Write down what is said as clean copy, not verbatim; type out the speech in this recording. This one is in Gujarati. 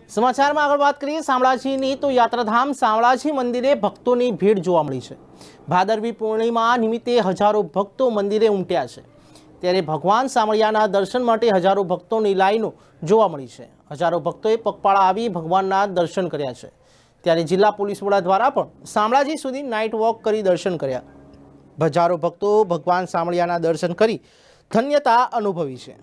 સમાચારમાં આગળ વાત કરીએ શામળાજીની તો યાત્રાધામ શામળાજી મંદિરે ભક્તોની ભીડ જોવા મળી છે। ભાદરવી પૂર્ણિમા નિમિત્તે હજારો ભક્તો મંદિરે ઉમટ્યા છે, ત્યારે ભગવાન શામળિયાના દર્શન માટે હજારો ભક્તોની લાઈનો જોવા મળી છે। હજારો ભક્તોએ પગપાળા આવી ભગવાનના દર્શન કર્યા છે, ત્યારે જિલ્લા પોલીસ વડા દ્વારા પણ શામળાજી સુધી નાઇટ વોક કરી દર્શન કર્યા। હજારો ભક્તો ભગવાન શામળિયાના દર્શન કરી ધન્યતા અનુભવી છે।